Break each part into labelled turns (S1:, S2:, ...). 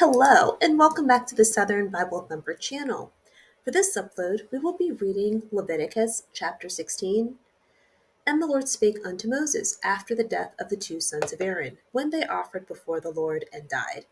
S1: Hello, and welcome back to the Southern Bible Thumper channel. For this upload, we will be reading Leviticus chapter 16. And the Lord spake unto Moses after the death of the two sons of Aaron, when they offered before the Lord and died.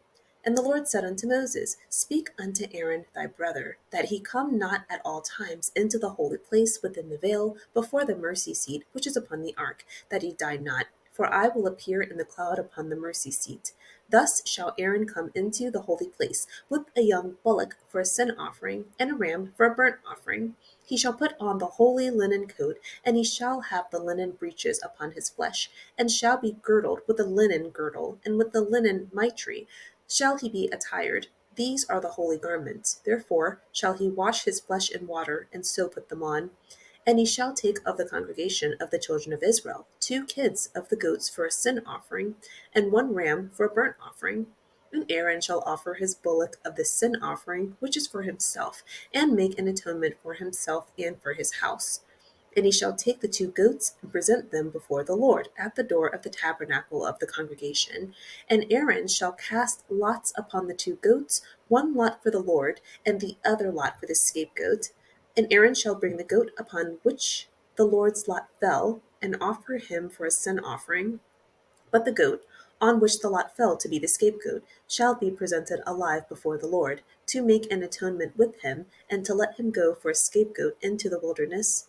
S1: And the Lord said unto Moses, Speak unto Aaron thy brother, that he come not at all times into the holy place within the veil before the mercy seat which is upon the ark, that he die not. For I will appear in the cloud upon the mercy seat. Thus shall Aaron come into the holy place with a young bullock for a sin offering, and a ram for a burnt offering. He shall put on the holy linen coat, and he shall have the linen breeches upon his flesh, and shall be girdled with a linen girdle, and with the linen mitre shall he be attired. These are the holy garments. Therefore shall he wash his flesh in water, and so put them on. And he shall take of the congregation of the children of Israel 2 kids of the goats for a sin offering, and 1 ram for a burnt offering. And Aaron shall offer his bullock of the sin offering, which is for himself, and make an atonement for himself and for his house. And he shall take the 2 goats and present them before the Lord at the door of the tabernacle of the congregation. And Aaron shall cast lots upon the 2 goats, 1 lot for the Lord, and the other lot for the scapegoat. And Aaron shall bring the goat upon which the Lord's lot fell, and offer him for a sin offering. But the goat, on which the lot fell to be the scapegoat, shall be presented alive before the Lord, to make an atonement with him, and to let him go for a scapegoat into the wilderness.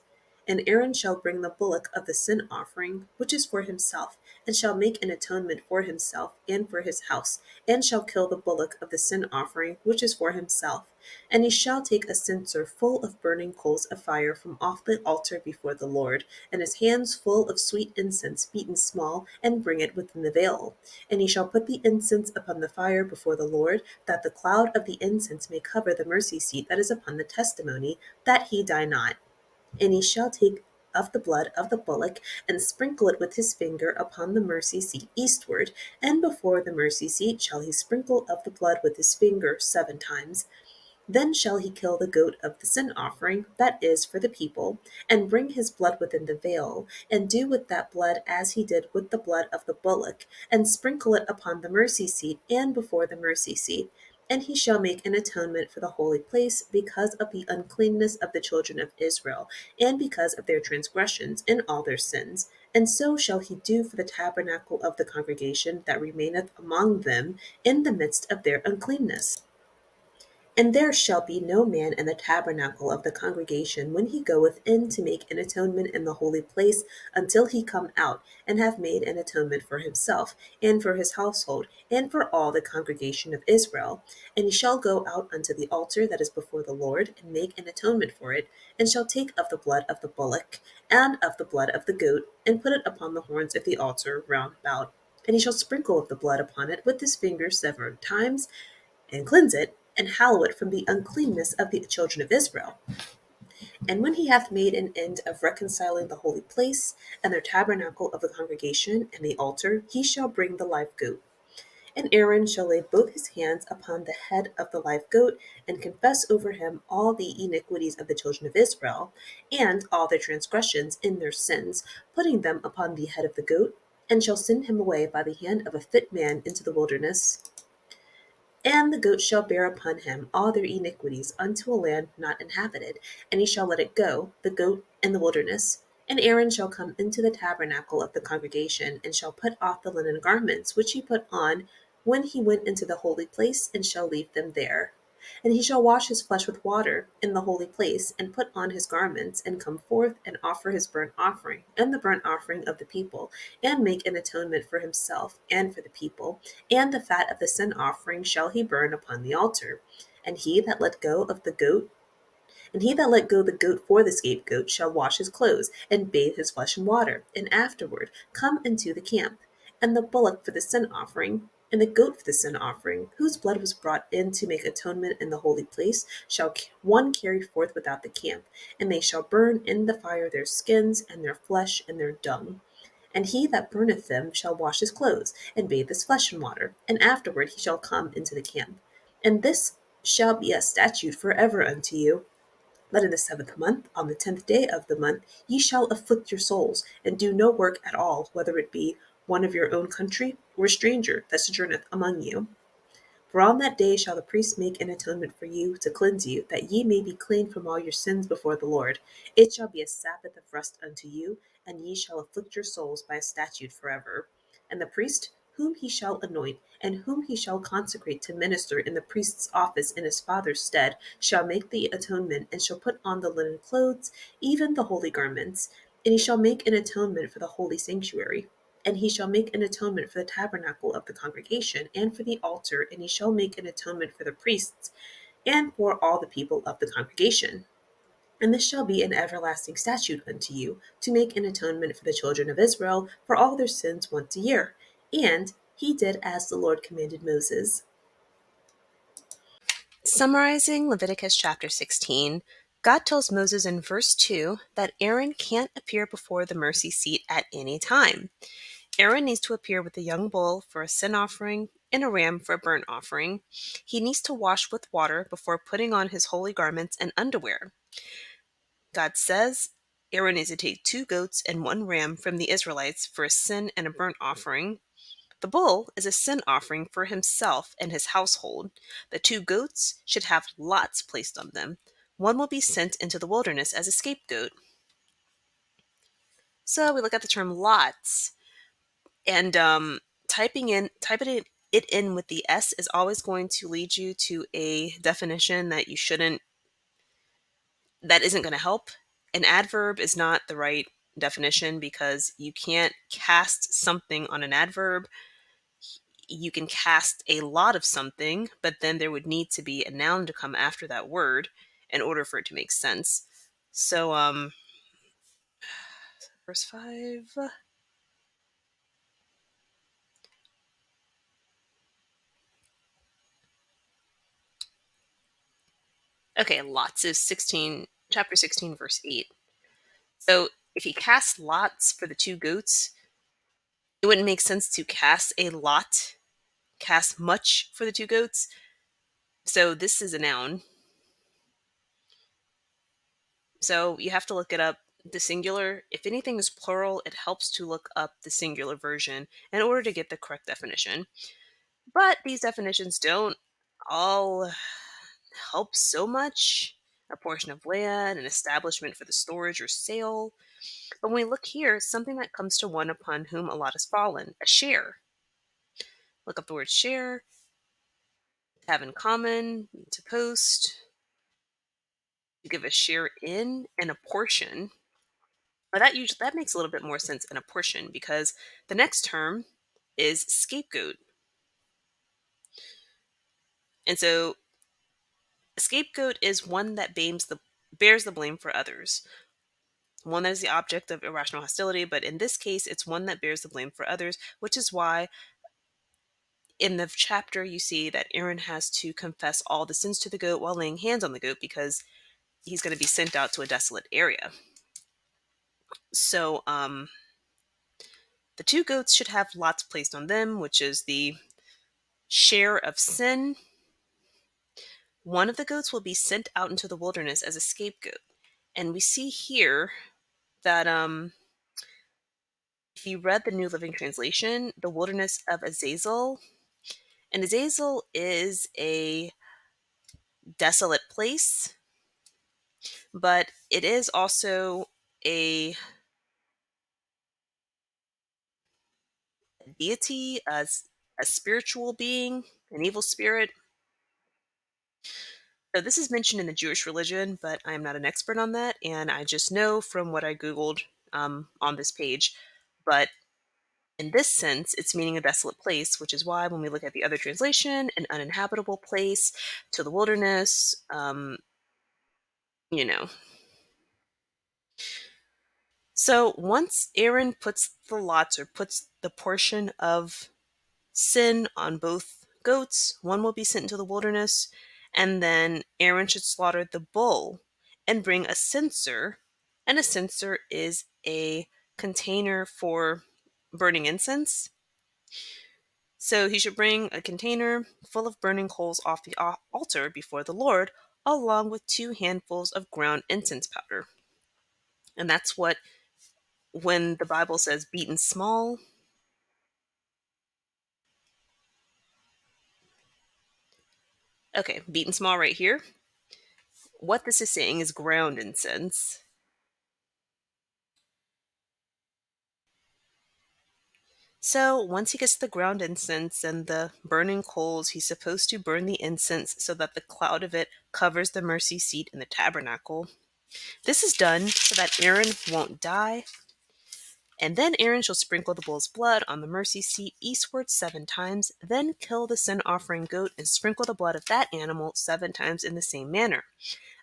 S1: And Aaron shall bring the bullock of the sin offering, which is for himself, and shall make an atonement for himself and for his house, and shall kill the bullock of the sin offering, which is for himself. And he shall take a censer full of burning coals of fire from off the altar before the Lord, and his hands full of sweet incense beaten small, and bring it within the veil. And he shall put the incense upon the fire before the Lord, that the cloud of the incense may cover the mercy seat that is upon the testimony, that he die not. And he shall take of the blood of the bullock, and sprinkle it with his finger upon the mercy seat eastward, and before the mercy seat shall he sprinkle of the blood with his finger 7 times. Then shall he kill the goat of the sin offering, that is for the people, and bring his blood within the veil, and do with that blood as he did with the blood of the bullock, and sprinkle it upon the mercy seat and before the mercy seat. And he shall make an atonement for the holy place because of the uncleanness of the children of Israel, and because of their transgressions and all their sins. And so shall he do for the tabernacle of the congregation that remaineth among them in the midst of their uncleanness. And there shall be no man in the tabernacle of the congregation when he goeth in to make an atonement in the holy place, until he come out, and have made an atonement for himself, and for his household, and for all the congregation of Israel. And he shall go out unto the altar that is before the Lord, and make an atonement for it, and shall take of the blood of the bullock, and of the blood of the goat, and put it upon the horns of the altar round about. And he shall sprinkle of the blood upon it with his finger 7 times, and cleanse it, and hallow it from the uncleanness of the children of Israel. And when he hath made an end of reconciling the holy place, and their tabernacle of the congregation, and the altar, he shall bring the live goat. And Aaron shall lay both his hands upon the head of the live goat, and confess over him all the iniquities of the children of Israel, and all their transgressions in their sins, putting them upon the head of the goat, and shall send him away by the hand of a fit man into the wilderness. And the goat shall bear upon him all their iniquities unto a land not inhabited, and he shall let it go, the goat, in the wilderness. And Aaron shall come into the tabernacle of the congregation, and shall put off the linen garments which he put on when he went into the holy place, and shall leave them there. And he shall wash his flesh with water in the holy place, and put on his garments, and come forth, and offer his burnt offering, and the burnt offering of the people, and make an atonement for himself and for the people. And the fat of the sin offering shall he burn upon the altar. And he that let go of the goat, and he that let go the goat for the scapegoat shall wash his clothes, and bathe his flesh in water, and afterward come into the camp. And the bullock for the sin offering, and the goat for the sin offering, whose blood was brought in to make atonement in the holy place, shall one carry forth without the camp, and they shall burn in the fire their skins, and their flesh, and their dung. And he that burneth them shall wash his clothes, and bathe his flesh in water, and afterward he shall come into the camp. And this shall be a statute forever unto you, that in the 7th month, on the 10th day of the month, ye shall afflict your souls, and do no work at all, whether it be one of your own country, or a stranger that sojourneth among you. For on that day shall the priest make an atonement for you to cleanse you, that ye may be clean from all your sins before the Lord. It shall be a Sabbath of rest unto you, and ye shall afflict your souls by a statute forever. And the priest, whom he shall anoint, and whom he shall consecrate to minister in the priest's office in his father's stead, shall make the atonement, and shall put on the linen clothes, even the holy garments. And he shall make an atonement for the holy sanctuary. And he shall make an atonement for the tabernacle of the congregation, and for the altar, and he shall make an atonement for the priests, and for all the people of the congregation. And this shall be an everlasting statute unto you, to make an atonement for the children of Israel for all their sins once a year. And he did as the Lord commanded Moses. Summarizing Leviticus chapter 16, God tells Moses in verse 2 that Aaron can't appear before the mercy seat at any time. Aaron needs to appear with a young bull for a sin offering and a ram for a burnt offering. He needs to wash with water before putting on his holy garments and underwear. God says Aaron needs to take 2 goats and 1 ram from the Israelites for a sin and a burnt offering. The bull is a sin offering for himself and his household. The 2 goats should have lots placed on them. One will be sent into the wilderness as a scapegoat. So we look at the term lots, and typing it in with the S is always going to lead you to a definition that that isn't going to help. An adverb is not the right definition because you can't cast something on an adverb. You can cast a lot of something, but then there would need to be a noun to come after that word in order for it to make sense. So, verse 5. Okay, lots is chapter 16, verse 8. So if he casts lots for the 2 goats, it wouldn't make sense to cast much for the 2 goats. So this is a noun. So you have to look it up. The singular, if anything is plural, it helps to look up the singular version in order to get the correct definition. But these definitions don't all help so much. A portion of land, an establishment for the storage or sale. But when we look here, something that comes to one upon whom a lot has fallen, a share. Look up the word share, to have in common, to post, to give a share in, and a portion. Now that makes a little bit more sense in a portion because the next term is scapegoat. And so a scapegoat is one that bears the blame for others. One that is the object of irrational hostility, but in this case, it's one that bears the blame for others, which is why in the chapter you see that Aaron has to confess all the sins to the goat while laying hands on the goat because he's going to be sent out to a desolate area. So the 2 goats should have lots placed on them, which is the share of sin. One of the goats will be sent out into the wilderness as a scapegoat. And we see here that if you read the New Living Translation, the wilderness of Azazel, and Azazel is a desolate place, but it is also a deity, a spiritual being, an evil spirit. So this is mentioned in the Jewish religion, but I am not an expert on that, and I just know from what I Googled on this page. But in this sense, it's meaning a desolate place, which is why when we look at the other translation, an uninhabitable place, to the wilderness, you know. So once Aaron puts the lots or puts the portion of sin on both goats, one will be sent into the wilderness, and then Aaron should slaughter the bull and bring a censer, and a censer is a container for burning incense. So he should bring a container full of burning coals off the altar before the Lord, along with 2 handfuls of ground incense powder. And that's what, when the Bible says beaten small,
S2: Okay, beaten small right here. What this is saying is ground incense. So once he gets the ground incense and the burning coals, he's supposed to burn the incense so that the cloud of it covers the mercy seat in the tabernacle. This is done so that Aaron won't die. And then Aaron shall sprinkle the bull's blood on the mercy seat eastward 7 times, then kill the sin offering goat and sprinkle the blood of that animal 7 times in the same manner.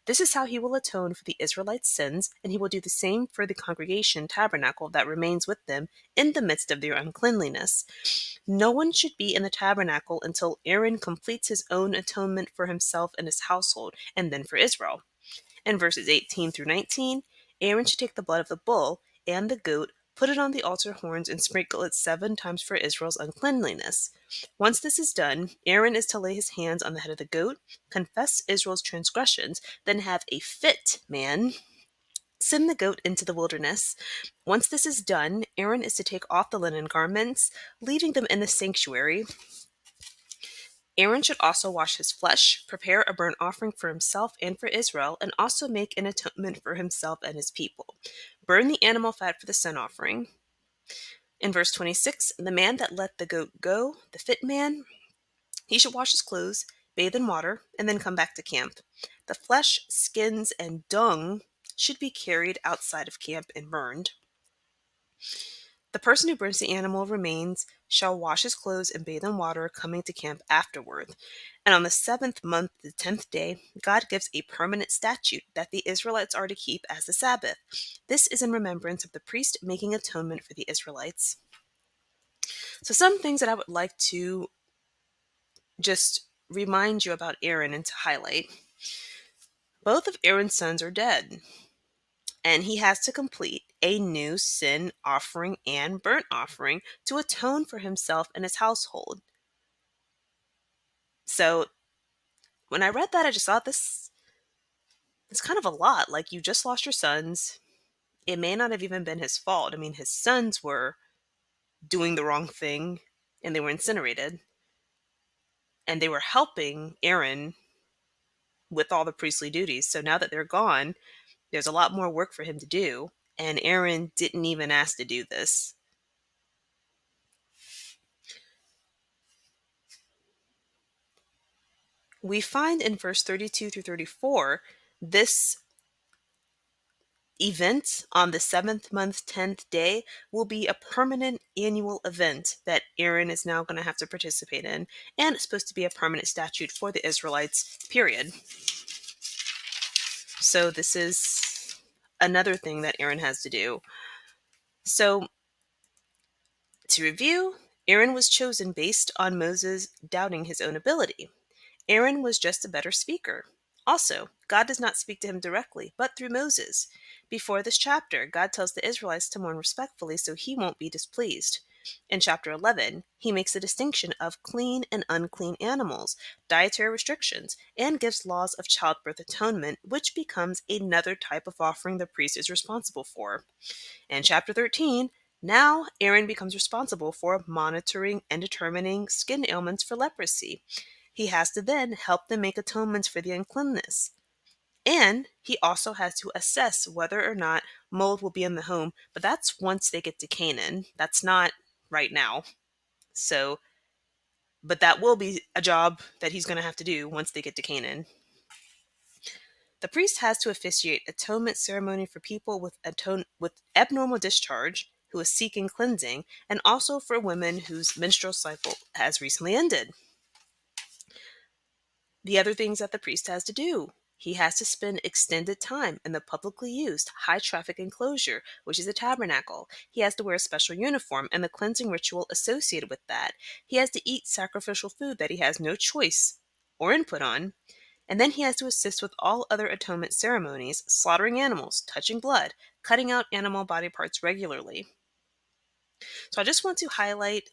S2: This is how he will atone for the Israelites' sins, and he will do the same for the congregation tabernacle that remains with them in the midst of their uncleanliness. No one should be in the tabernacle until Aaron completes his own atonement for himself and his household, and then for Israel. In verses 18 through 19, Aaron should take the blood of the bull and the goat, put it on the altar horns, and sprinkle it 7 times for Israel's uncleanliness. Once this is done, Aaron is to lay his hands on the head of the goat, confess Israel's transgressions, then have a fit man send the goat into the wilderness. Once this is done, Aaron is to take off the linen garments, leaving them in the sanctuary. Aaron should also wash his flesh, prepare a burnt offering for himself and for Israel, and also make an atonement for himself and his people. Burn the animal fat for the sin offering. In verse 26, the man that let the goat go, the fit man, he should wash his clothes, bathe in water, and then come back to camp. The flesh, skins, and dung should be carried outside of camp and burned. The person who burns the animal remains shall wash his clothes and bathe in water, coming to camp afterward. And on the 7th month, the 10th day, God gives a permanent statute that the Israelites are to keep as the Sabbath. This is in remembrance of the priest making atonement for the Israelites. So some things that I would like to just remind you about Aaron and to highlight. Both of Aaron's sons are dead, and he has to complete a new sin offering and burnt offering to atone for himself and his household. So when I read that, I just thought this is kind of a lot. Like, you just lost your sons. It may not have even been his fault. I mean, his sons were doing the wrong thing and they were incinerated. And they were helping Aaron with all the priestly duties. So now that they're gone, there's a lot more work for him to do. And Aaron didn't even ask to do this. We find in verse 32 through 34 this event on the 7th month, 10th day will be a permanent annual event that Aaron is now going to have to participate in, and it's supposed to be a permanent statute for the Israelites, period. So this is another thing that Aaron has to do. So to review, Aaron was chosen based on Moses doubting his own ability. Aaron was just a better speaker. Also, God does not speak to him directly, but through Moses. Before this chapter, God tells the Israelites to mourn respectfully so he won't be displeased. In chapter 11, he makes a distinction of clean and unclean animals, dietary restrictions, and gives laws of childbirth atonement, which becomes another type of offering the priest is responsible for. In chapter 13, now Aaron becomes responsible for monitoring and determining skin ailments for leprosy. He has to then help them make atonements for the uncleanness. And he also has to assess whether or not mold will be in the home, but that's once they get to Canaan. That's not right now. So, but that will be a job that he's going to have to do once they get to Canaan. The priest has to officiate atonement ceremony for people with abnormal discharge who is seeking cleansing, and also for women whose menstrual cycle has recently ended. The other things that the priest has to do: he has to spend extended time in the publicly used high traffic enclosure, which is a tabernacle. He has to wear a special uniform and the cleansing ritual associated with that. He has to eat sacrificial food that he has no choice or input on. And then he has to assist with all other atonement ceremonies, slaughtering animals, touching blood, cutting out animal body parts regularly. So I just want to highlight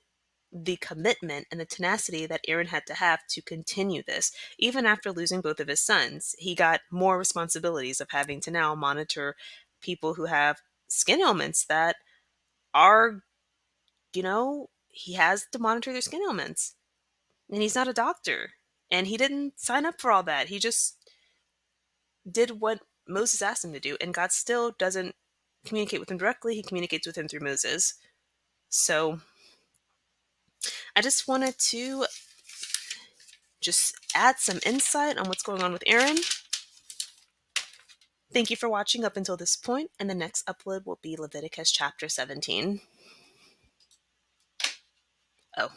S2: the commitment and the tenacity that Aaron had to have to continue this. Even after losing both of his sons, he got more responsibilities of having to now monitor people who have skin ailments that are, he has to monitor their skin ailments. And he's not a doctor. And he didn't sign up for all that. He just did what Moses asked him to do, and God still doesn't communicate with him directly. He communicates with him through Moses. So I just wanted to just add some insight on what's going on with Aaron. Thank you for watching up until this point, and the next upload will be Leviticus chapter 17. Oh,